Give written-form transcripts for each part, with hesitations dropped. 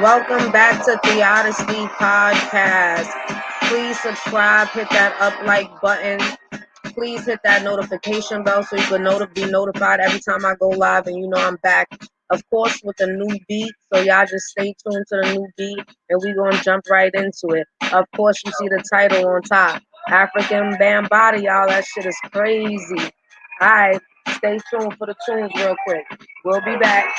Welcome back to Theodicy Podcast. Please subscribe, hit that like button. Please hit that notification bell so you can be notified every time I go live, and I'm back, of course, with a new beat. So y'all just stay tuned to the new beat, and we're going to jump right into it. Of course, you see the title on top, African Bambaataa, y'all. That shit is crazy. All right, stay tuned for the tunes real quick. We'll be back.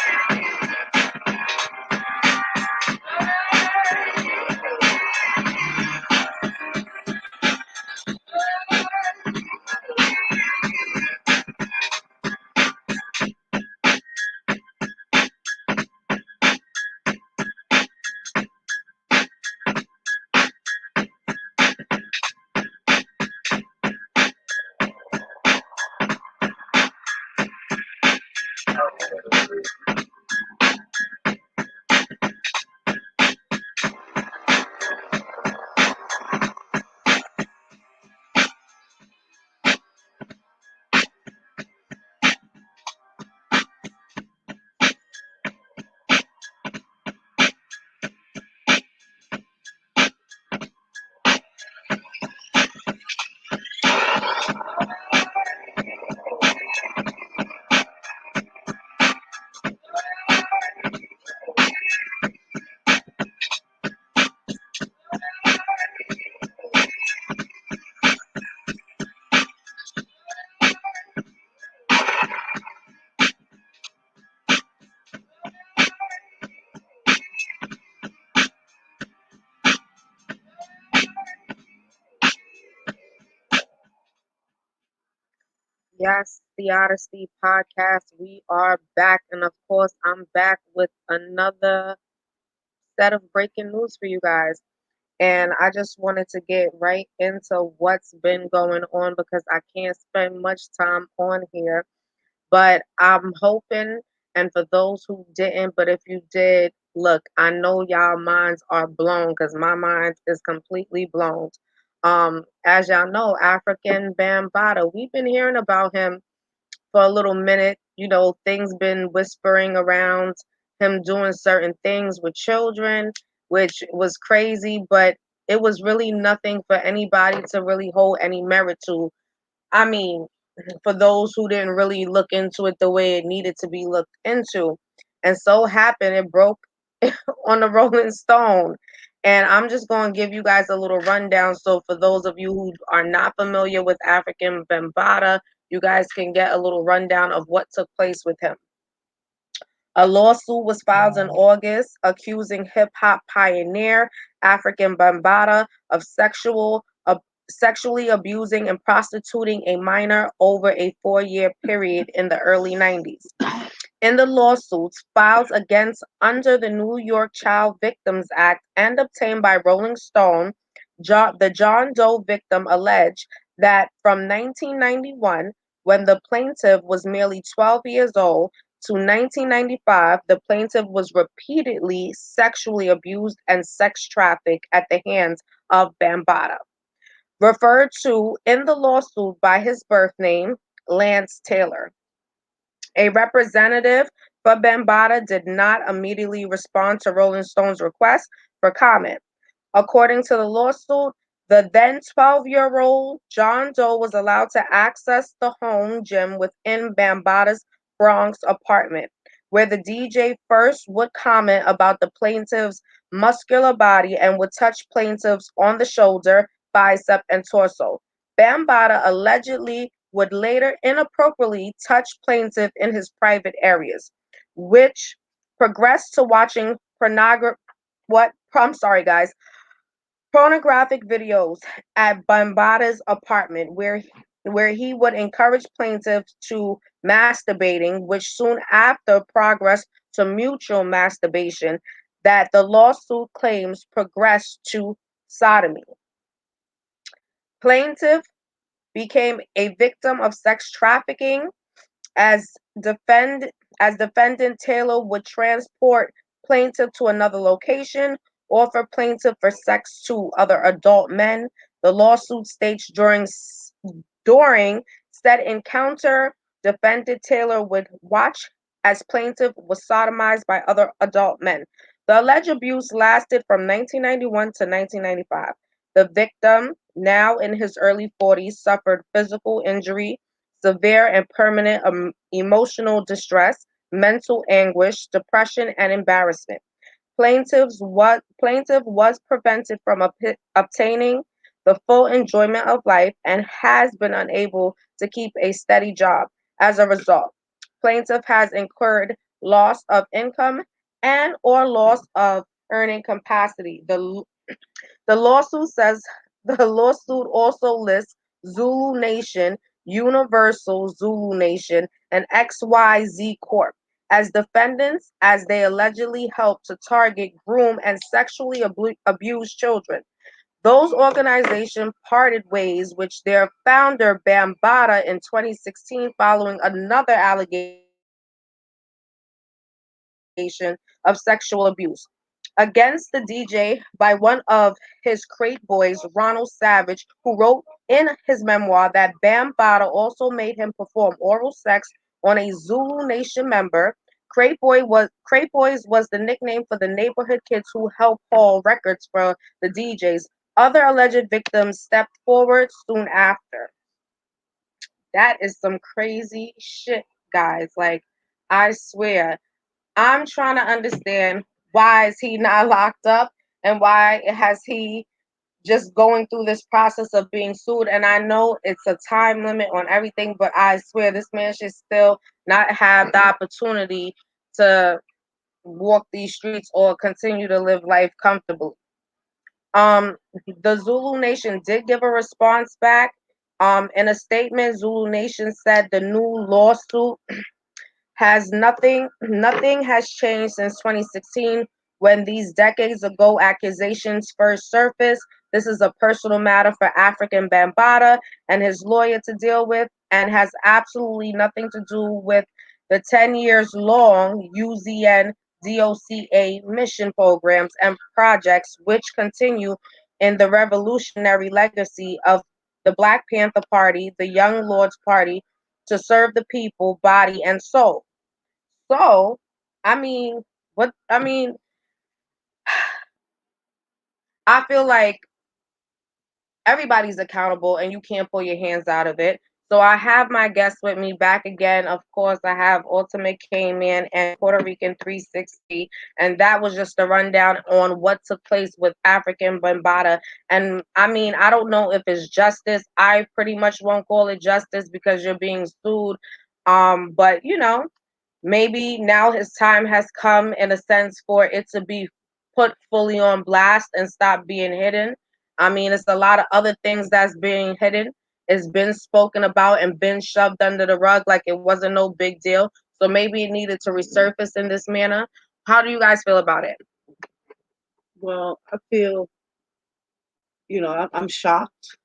Yes, the Odyssey podcast. We are back, and of course, I'm back with another set of breaking news for you guys. And I just wanted to get right into what's been going on because I can't spend much time on here. But I'm hoping, and for those who didn't, but if you did, look, I know y'all minds are blown because my mind is completely blown. As y'all know, African Bambaataa, we've been hearing about him for a little minute. Things been whispering around him doing certain things with children, which was crazy, but it was really nothing for anybody to really hold any merit to. I mean, for those who didn't really look into it the way it needed to be looked into. And so happened it broke on the Rolling Stone. And I'm just going to give you guys a little rundown. So for those of you who are not familiar with African Bambaataa, you guys can get a little rundown of what took place with him. A lawsuit was filed in August accusing hip hop pioneer African Bambaataa of sexually abusing and prostituting a minor over a 4-year period in the early 90s. In the lawsuits filed against under the New York Child Victims Act and obtained by Rolling Stone, the John Doe victim alleged that from 1991, when the plaintiff was merely 12 years old, to 1995, the plaintiff was repeatedly sexually abused and sex trafficked at the hands of Bambaataa, referred to in the lawsuit by his birth name, Lance Taylor. A representative for Bambaataa did not immediately respond to Rolling Stone's request for comment. According to the lawsuit, the then 12-year-old John Doe was allowed to access the home gym within Bambaataa's Bronx apartment, where the DJ first would comment about the plaintiff's muscular body and would touch plaintiffs on the shoulder, bicep, and torso. Bambaataa allegedly would later inappropriately touch plaintiff in his private areas, which progressed to watching pornographic videos at Bambaata's apartment, where he would encourage plaintiffs to masturbating, which soon after progressed to mutual masturbation that the lawsuit claims progressed to sodomy. Plaintiff became a victim of sex trafficking as defend as defendant Taylor would transport plaintiff to another location, offer plaintiff for sex to other adult men. The lawsuit states during said encounter, defendant Taylor would watch as plaintiff was sodomized by other adult men. The alleged abuse lasted from 1991 to 1995. The victim, now in his early 40s, suffered physical injury, severe and permanent emotional distress, mental anguish, depression, and embarrassment. Plaintiff was prevented from obtaining the full enjoyment of life and has been unable to keep a steady job. As a result, plaintiff has incurred loss of income and or loss of earning capacity. The lawsuit says the lawsuit also lists Zulu Nation, Universal Zulu Nation, and XYZ Corp as defendants as they allegedly helped to target, groom, and sexually abuse children. Those organizations parted ways, which their founder Bambaataa in 2016 following another allegation of sexual abuse against the DJ by one of his crate boys, Ronald Savage, who wrote in his memoir that Bambaataa also made him perform oral sex on a Zulu Nation member. Crate Boys was the nickname for the neighborhood kids who helped haul records for the DJs. Other alleged victims stepped forward soon after. That is some crazy shit, guys. Like, I swear. I'm trying to understand why is he not locked up and why has he just going through this process of being sued. And I know it's a time limit on everything, but I swear this man should still not have the opportunity to walk these streets or continue to live life comfortably. Um, the Zulu Nation did give a response back. In a statement, Zulu Nation said the new lawsuit has nothing has changed since 2016 when these decades ago accusations first surfaced. This is a personal matter for African Bambaataa and his lawyer to deal with and has absolutely nothing to do with the 10 years long UZN DOCA mission programs and projects which continue in the revolutionary legacy of the Black Panther Party, the Young Lords Party, to serve the people, body, and soul. So, I mean, what I mean, I feel like everybody's accountable and you can't pull your hands out of it. So I have my guests with me back again. Of course, I have Ultimate K-Man and Puerto Rican 360. And that was just a rundown on what took place with African Bambaataa. And I mean, I don't know if it's justice. I pretty much won't call it justice because you're being sued. But maybe now his time has come in a sense for it to be put fully on blast and stop being hidden. I mean, it's a lot of other things that's being hidden. It's been spoken about and been shoved under the rug like it wasn't no big deal. So maybe it needed to resurface in this manner. How do you guys feel about it? Well, I feel, I'm shocked.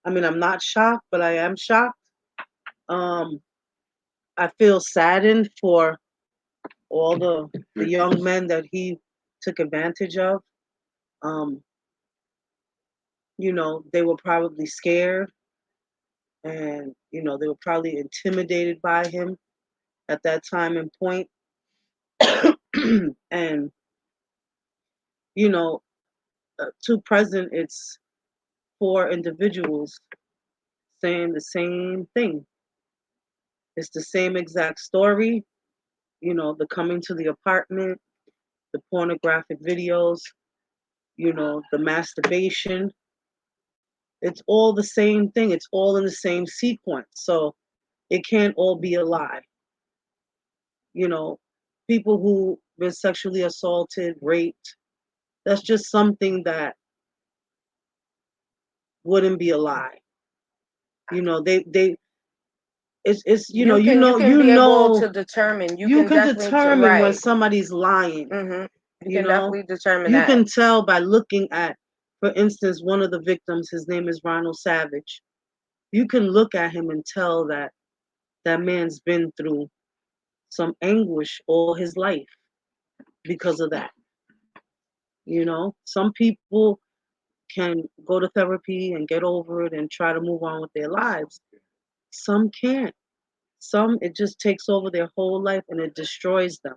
I mean, I'm not shocked, but I am shocked. Um, I feel saddened for all the young men that he took advantage of. Um, they were probably scared and, they were probably intimidated by him at that time and point. And, you know, to present, it's four individuals saying the same thing. It's the same exact story, the coming to the apartment, the pornographic videos, the masturbation. It's all the same thing. It's all in the same sequence. So it can't all be a lie. You know, people who been sexually assaulted, raped, that's just something that wouldn't be a lie. They it's You can be able to determine. You you can can definitely determine when right. somebody's lying. You You can know, definitely determine you that. can tell by looking at, for instance, one of the victims, his name is Ronald Savage. You can look at him and tell that that man's been through some anguish all his life because of that. Some people can go to therapy and get over it and try to move on with their lives. Some can't. Some, it just takes over their whole life and it destroys them.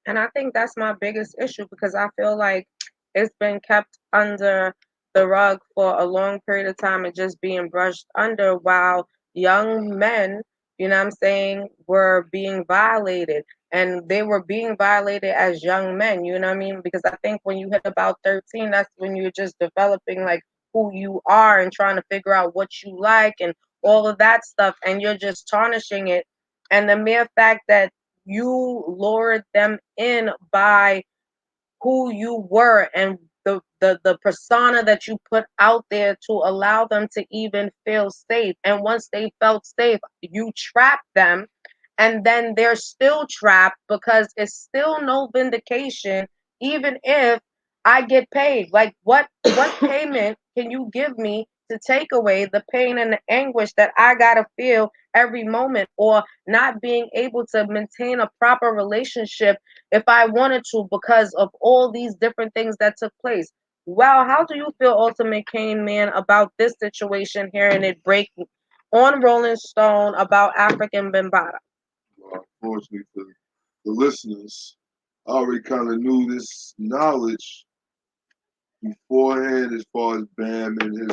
And I think that's my biggest issue because I feel like it's been kept under the rug for a long period of time and just being brushed under while young men, you know what I'm saying, were being violated. And they were being violated as young men, you know what I mean? Because I think when you hit about 13, that's when you're just developing like who you are and trying to figure out what you like and all of that stuff. And you're just tarnishing it. And the mere fact that you lured them in by who you were and the persona that you put out there to allow them to even feel safe. And once they felt safe, you trapped them, and then they're still trapped because it's still no vindication, even if I get paid. Like what payment can you give me to take away the pain and the anguish that I gotta feel every moment, or not being able to maintain a proper relationship if I wanted to because of all these different things that took place? Well, how do you feel, Ultimate Kane Man, about this situation here and it break on Rolling Stone about African Bambaataa? Well, unfortunately for the listeners, I already kind of knew this knowledge beforehand as far as Bam and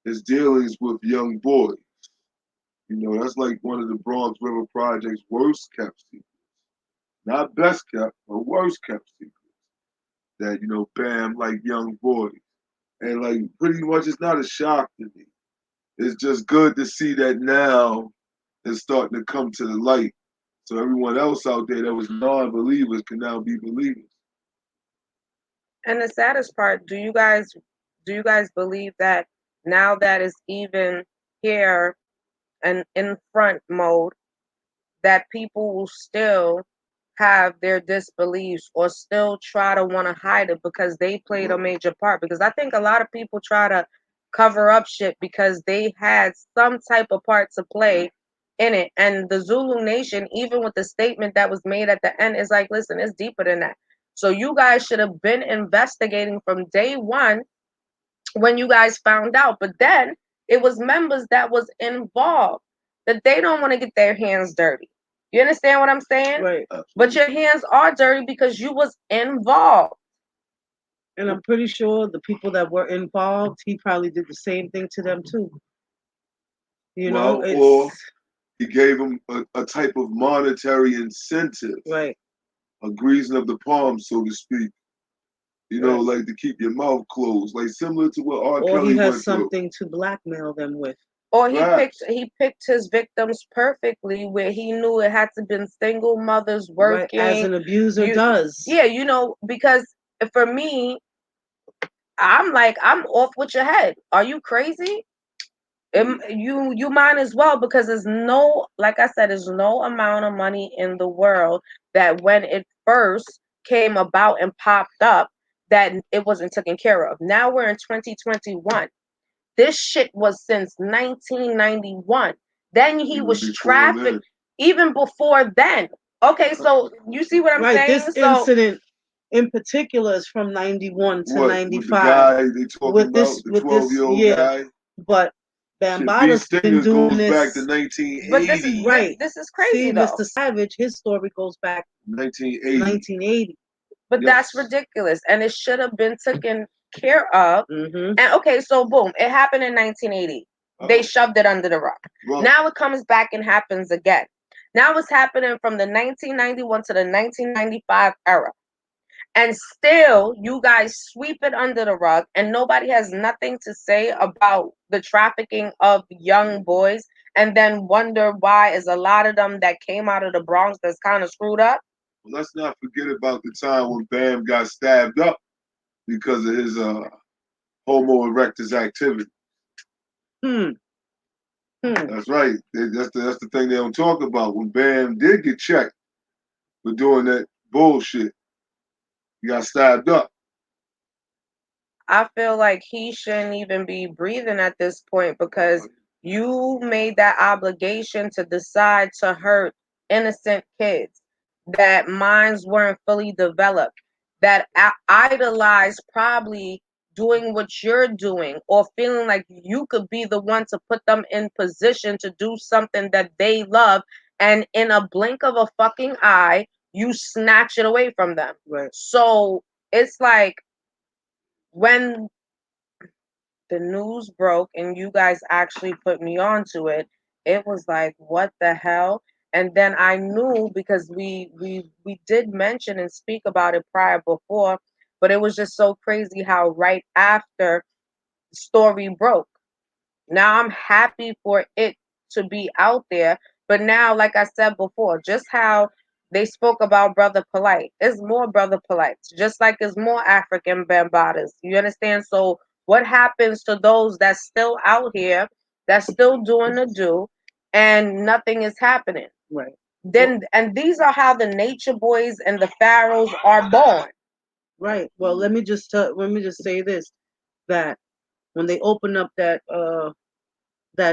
his dealings with young boys. You know, that's like one of the Bronx River Project's worst kept secrets. Not best kept, but worst kept secrets. That, you know, Bam like young boys. And like pretty much it's not a shock to me. It's just good to see that now it's starting to come to the light. So everyone else out there that was non-believers can now be believers. And the saddest part, do you guys believe that now that it's even here and in front mode, that people will still have their disbeliefs or still try to want to hide it because they played a major part? Because I think a lot of people try to cover up shit because they had some type of part to play in it. And the Zulu Nation, even with the statement that was made at the end, is like, listen, it's deeper than that. So you guys should have been investigating from day one when you guys found out. But then it was members that was involved that they don't want to get their hands dirty. You understand what I'm saying? Right. But your hands are dirty because you was involved. And I'm pretty sure the people that were involved, he probably did the same thing to them too. You know, Well, or he gave them a type of monetary incentive, right. a greasing of the palm, so to speak. You know, Right. like to keep your mouth closed, like similar to what R. Or Kelly he has went through. something to blackmail them with. Or Facts. he picked his victims perfectly where he knew it had to been single mothers Right. As working. an abuser You does. yeah, you know, because for me, I'm like, I'm off with your head. Are you crazy? You might as well, because there's no, like I said, there's no amount of money in the world that when it first came about and popped up that it wasn't taken care of. Now we're in 2021. This shit was since 1991. Then he Even was before then. trafficked even before then. Okay, so you see what I'm Right. saying? This So incident in particular is from 91 to What, with the 95. guy they talking about, the With this 12-year-old yeah. guy? But Shit, B. Bambaataa's been Stingers doing goes this. back to but this is 1980. Right. this is See, crazy though. Mr. Savage, his story goes back 1980. 1980. But Yes. that's ridiculous, and it should have been taken care of. Mm-hmm. And okay, so boom, it happened in 1980. They shoved it under the rug. Well, Now it comes back and happens again. Now it's happening from the 1991 to the 1995 era. And still, you guys sweep it under the rug, and nobody has nothing to say about the trafficking of young boys, and then wonder why is a lot of them that came out of the Bronx that's kind of screwed up. let's not forget about the time when Bam got stabbed up because of his Homo erectus activity. That's right. That's the thing they don't talk about. When Bam did get checked for doing that bullshit, he got stabbed up. I feel like he shouldn't even be breathing at this point because you made that obligation to decide to hurt innocent kids that minds weren't fully developed, that idolized probably doing what you're doing or feeling like you could be the one to put them in position to do something that they love. And in a blink of a fucking eye, you snatch it away from them. Right. So it's like when the news broke and you guys actually put me onto it, it was like, what the hell? And then I knew because we did mention and speak about it prior before, but it was just so crazy how right after the story broke. Now I'm happy for it to be out there, but now, like I said before, just how they spoke about Brother Polite, it's more Brother Polite, just like it's more African Bambaatas. You understand? So what happens to those that's still out here, that's still doing the do, and nothing is happening? Right. Then, and these are how the nature boys and the pharaohs are born. Right. Well, let me just say this, that when they opened up that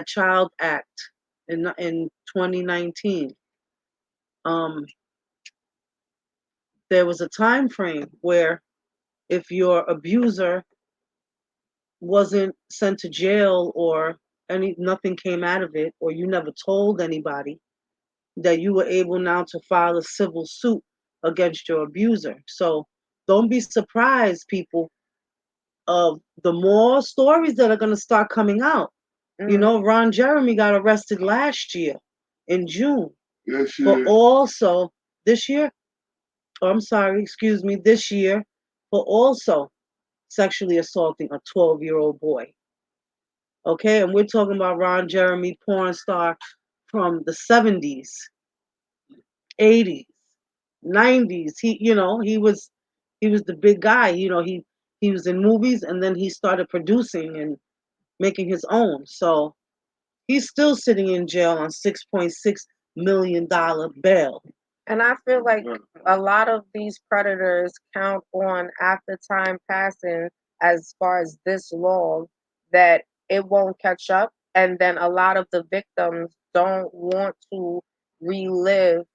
Child Act in 2019, there was a time frame where if your abuser wasn't sent to jail or nothing came out of it, or you never told anybody, that you were able now to file a civil suit against your abuser. So don't be surprised, people, of the more stories that are going to start coming out. You know, Ron Jeremy got arrested last year in June. Yes, But yeah. also this year, this year, for also sexually assaulting a 12-year-old boy. Okay, and we're talking about Ron Jeremy, porn star from the 70s, 80s, 90s. He was the big guy. He was in movies, and then he started producing and making his own. So he's still sitting in jail on $6.6 million bail. And I feel like a lot of these predators count on after time passing, as far as this law, that it won't catch up. And then a lot of the victims don't want to relive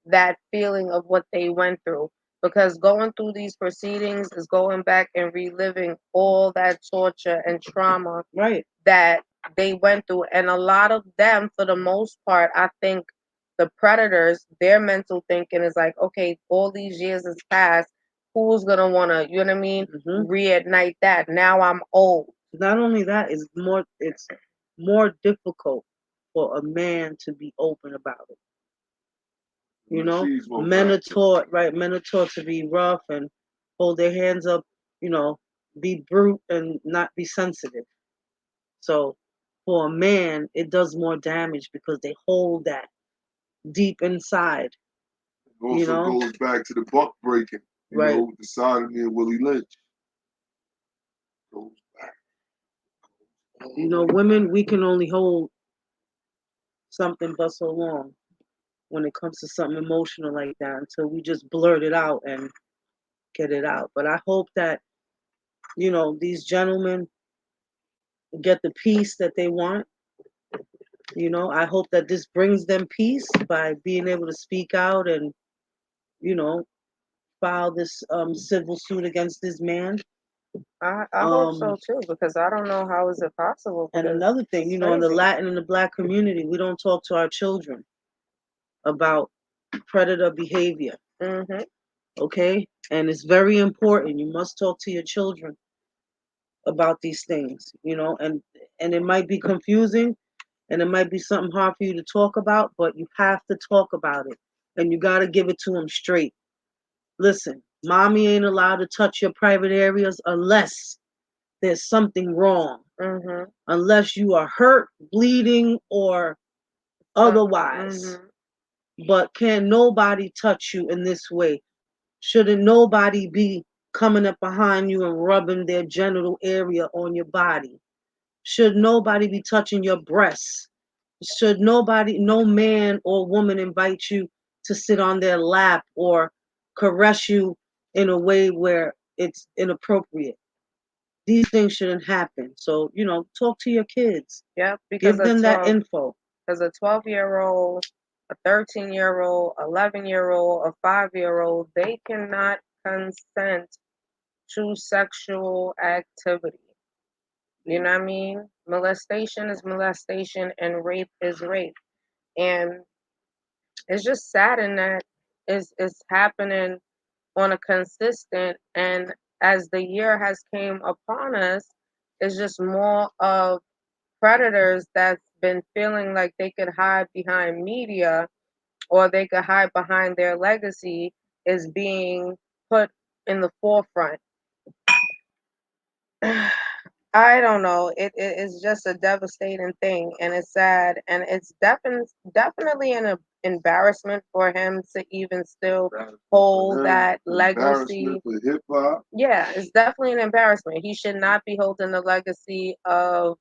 that feeling of what they went through. Because going through these proceedings is going back and reliving all that torture and trauma Right. that they went through. And a lot of them, for the most part, I think the predators, their mental thinking is like, okay, all these years has passed. Who's gonna wanna, you know what I mean, reignite that? Now I'm old. Not only that, it's more difficult for a man to be open about it. You know, men are taught, right? Men are taught to be rough and hold their hands up, be brute and not be sensitive. So for a man, it does more damage because they hold that deep inside. It also goes back to the buck breaking, right? The sodomy of Willie Lynch. Goes back. Women, we can only hold something but so long when it comes to something emotional like that, until we just blurt it out and get it out. But I hope that, these gentlemen get the peace that they want. I hope that this brings them peace by being able to speak out and, file this civil suit against this man. I hope so too, because I don't know how is it possible. And another thing, in the Latin and the Black community, we don't talk to our children about predator behavior. Okay? And it's very important. You must talk to your children about these things, and it might be confusing and it might be something hard for you to talk about, but you have to talk about it, and you got to give it to them straight. Listen, mommy ain't allowed to touch your private areas unless there's something wrong. Unless you are hurt, bleeding, or otherwise. But can nobody touch you in this way? Shouldn't nobody be coming up behind you and rubbing their genital area on your body? Should nobody be touching your breasts? Should no man or woman invite you to sit on their lap or caress you in a way where it's inappropriate? These things shouldn't happen. So, talk to your kids. Yeah, because give them that info. Because a 12-year-old, a 13-year-old, 11-year-old, a 5-year-old, they cannot consent to sexual activity. You know what I mean? Molestation is molestation and rape is rape. And it's just sad in that is happening on a consistent, and as the year has came upon us, it's just more of predators that's been feeling like they could hide behind media or they could hide behind their legacy is being put in the forefront. I don't know. It is just a devastating thing, and it's sad, and it's definitely an embarrassment for him to even still hold that legacy. Embarrassment for hip hop. Yeah, it's definitely an embarrassment. He should not be holding the legacy of,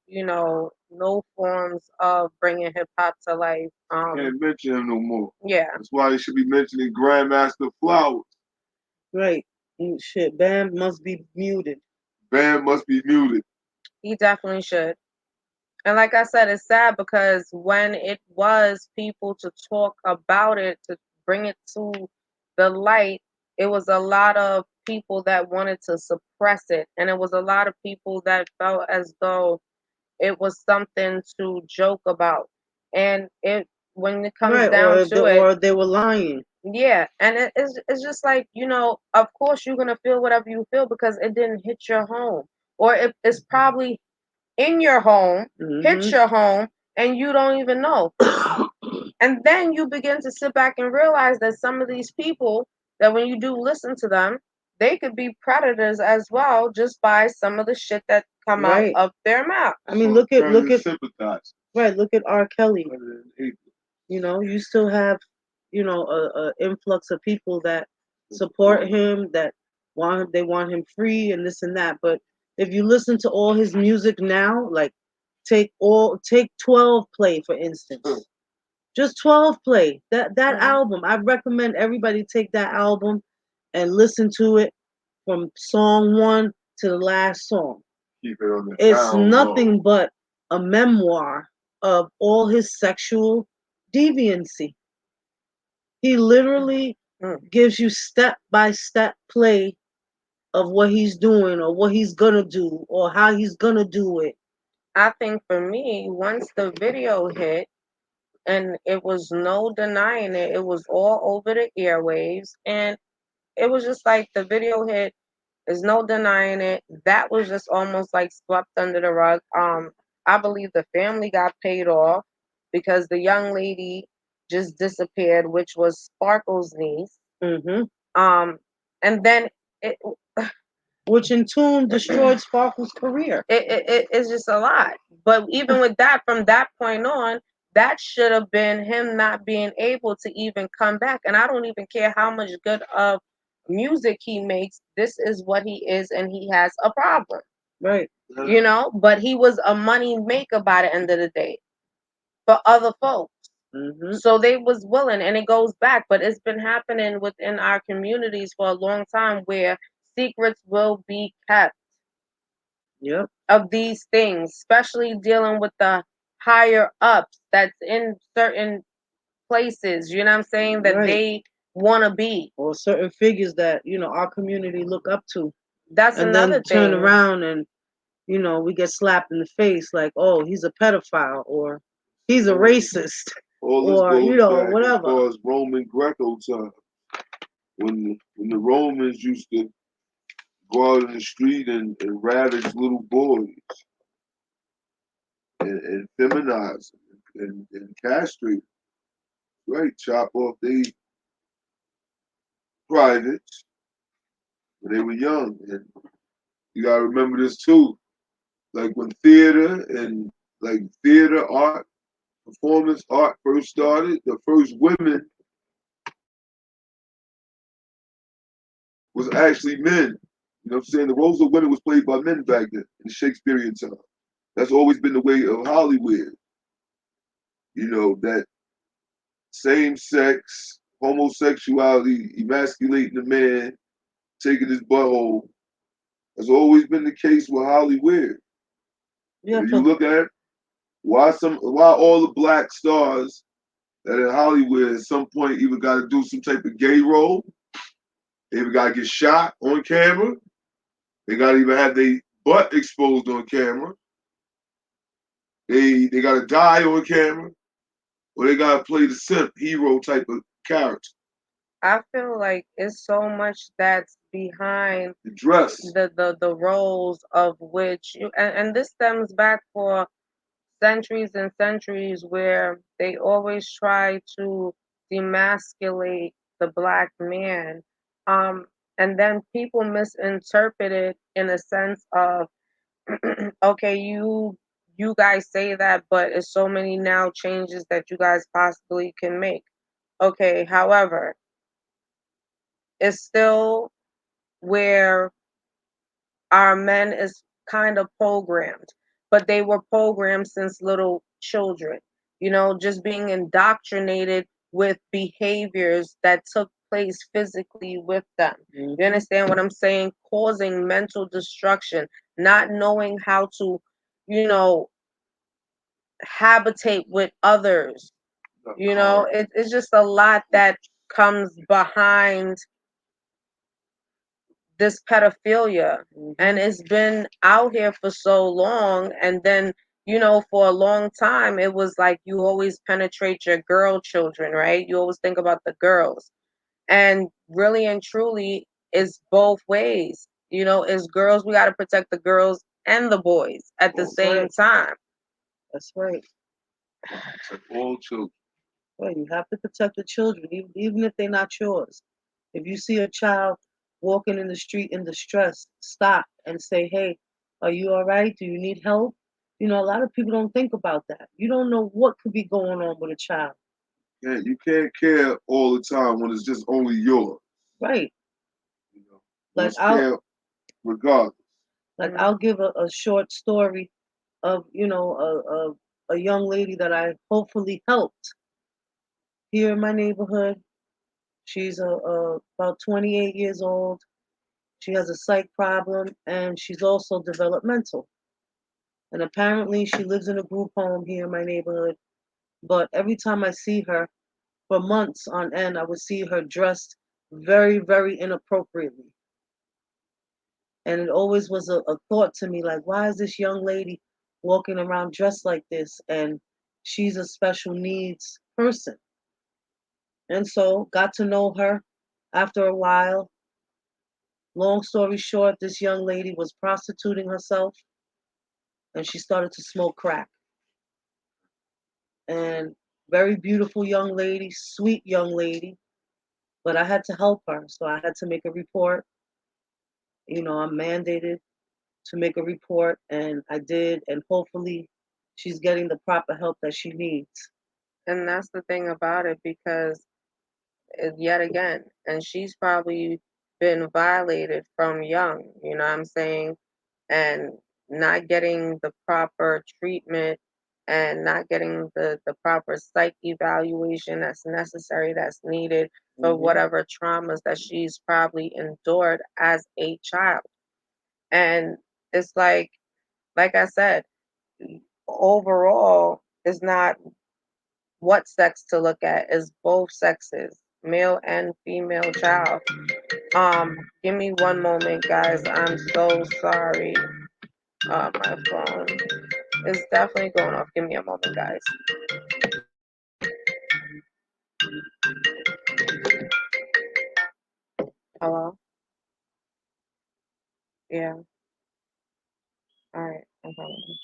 no forms of bringing hip hop to life. Can't mention him no more. Yeah. That's why they should be mentioning Grandmaster Flowers. Right. Shit, Bam must be muted. Bam must be muted. He definitely should. And like I said, it's sad because when it was people to talk about it, to bring it to the light, it was a lot of people that wanted to suppress it. And it was a lot of people that felt as though it was something to joke about. And when it comes Right, down to it, or they were lying. yeah, and it's just like, of course you're gonna feel whatever you feel because it didn't hit your home. Or it's probably in your home, hit your home, and you don't even know. And then you begin to sit back and realize that some of these people, that when you do listen to them, they could be predators as well, just by some of the shit that come out Right. of their mouth. I mean, So look at sympathize. right. Look at R. Kelly. Rather than hate. You still have, a influx of people that support him, that they want him free and this and that. But if you listen to all his music now, like take 12 Play for instance. Just 12 Play. That album, I recommend everybody take that album and listen to it from song 1 to the last song. Keep it on the It's down nothing low. but a memoir of all his sexual deviancy. He literally gives you step by step play of what he's doing or what he's gonna do or how he's gonna do it. I think for me, once the video hit, and it was no denying it, it was all over the airwaves, and it was just like the video hit. There's no denying it. That was just almost like swept under the rug. I believe the family got paid off because the young lady just disappeared, which was Sparkle's niece. And then it, which in tune destroyed Sparkle's career. It's just a lot. But even with that, from that point on, that should have been him not being able to even come back. And I don't even care how much good of music he makes. This is what he is, and he has a problem. Right. But he was a money maker by the end of the day for other folks. So they was willing, and it goes back, but it's been happening within our communities for a long time where secrets will be kept. Yep. Of these things, especially dealing with the higher ups that's in certain places, you know what I'm saying, that they want to be. Or certain figures that, our community look up to. That's and another then turn around and, we get slapped in the face like, oh, he's a pedophile or he's a racist or, whatever. As far as Roman Greco time, when the Romans used to go out in the street and ravage little boys and feminize them and castrate them, right? Chop off their privates when they were young. And you gotta remember this too. Like when theater and like theater art, performance art first started, the first women was actually men. You know what I'm saying? The roles of women was played by men back then in the Shakespearean time. That's always been the way of Hollywood. That same sex, homosexuality, emasculating the man, taking his butthole. That's always been the case with Hollywood. Yeah, if you look at it, why all the black stars that in Hollywood at some point either got to do some type of gay role, they either got to get shot on camera, they got to even have their butt exposed on camera, they got to die on camera, or they got to play the simp hero type of character. I feel like it's so much that's behind The dress. the roles of which and this stems back for centuries and centuries where they always try to demasculate the black man. Um, and then people misinterpret it in a sense of, okay, you guys say that, but it's so many now changes that you guys possibly can make. Okay, however, it's still where our men is kind of programmed, but they were programmed since little children, just being indoctrinated with behaviors that took place physically with them. You understand what I'm saying? Causing mental destruction, not knowing how to, you know, habitate with others. It's just a lot that comes behind this pedophilia, and it's been out here for so long. And then for a long time it was like you always penetrate your girl children, right? You always think about the girls, and really and truly it's both ways. As girls we got to protect the girls and the boys at the same time. That's right. Protect all children. Well, you have to protect the children, even if they're not yours. If you see a child walking in the street in distress, stop and say, "Hey, are you all right? Do you need help?" A lot of people don't think about that. You don't know what could be going on with a child. Yeah, you can't care all the time when it's just only yours. Right. You know, Like care regardless. Like I'll give a short story of a young lady that I hopefully helped here in my neighborhood. She's about 28 years old. She has a psych problem and she's also developmental. And apparently she lives in a group home here in my neighborhood. But every time I see her, for months on end, I would see her dressed very, very inappropriately. And it always was a thought to me like, why is this young lady walking around dressed like this? And she's a special needs person. And so got to know her after a while. Long story short, this young lady was prostituting herself and she started to smoke crack. And very beautiful young lady, sweet young lady, but I had to help her. So I had to make a report. I'm mandated to make a report, and I did, and hopefully she's getting the proper help that she needs. And that's the thing about it, because yet again, and she's probably been violated from young, you know what I'm saying? And not getting the proper treatment and not getting the proper psych evaluation that's necessary, that's needed for whatever traumas that she's probably endured as a child. And it's like I said, overall, it's not what sex to look at, is both sexes, male and female child. Give me one moment, guys. I'm so sorry. My phone is definitely going off. Give me a moment, guys. Hello? Yeah. All right. I'm coming.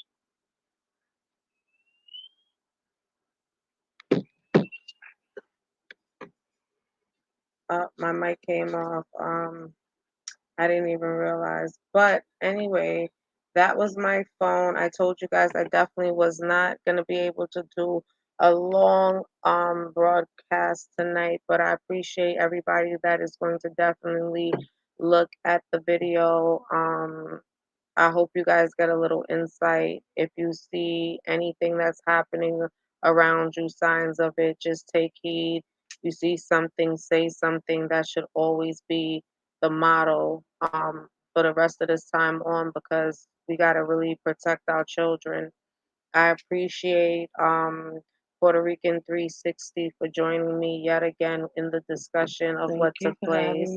My mic came off. I didn't even realize. But anyway, that was my phone. I told you guys I definitely was not going to be able to do a long broadcast tonight, but I appreciate everybody that is going to definitely look at the video. I hope you guys get a little insight. If you see anything that's happening around you, signs of it, just take heed. You see something, say something. That should always be the motto for the rest of this time on, because we got to really protect our children. I appreciate Puerto Rican 360 for joining me yet again in the discussion of what took place.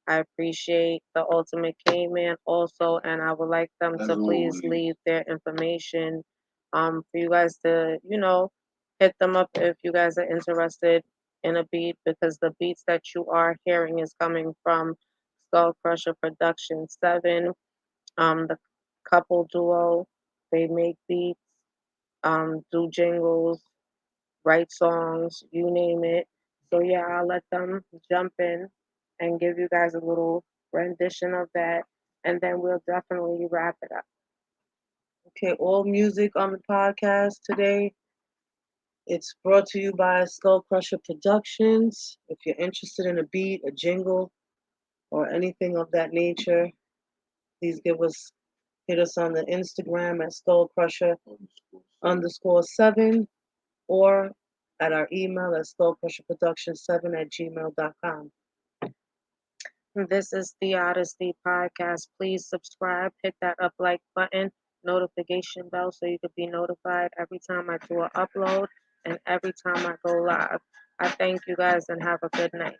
I appreciate the Ultimate K-Man also, and I would like them to please leave their information for you guys to, hit them up if you guys are interested. in a beat, because the beats that you are hearing is coming from Skull Crusher Production 7, the couple duo. They make beats, do jingles, write songs, you name it. So yeah, I'll let them jump in and give you guys a little rendition of that, and then we'll definitely wrap it up. Okay, all music on the podcast today, it's brought to you by Skull Crusher Productions. If you're interested in a beat, a jingle, or anything of that nature, please hit us on the Instagram at Skull Crusher _7, or at our email at skullcrusherproduction7@gmail.com. This is Theodicy Podcast. Please subscribe, hit that up like button, notification bell so you can be notified every time I do an upload and every time I go live. I thank you guys and have a good night.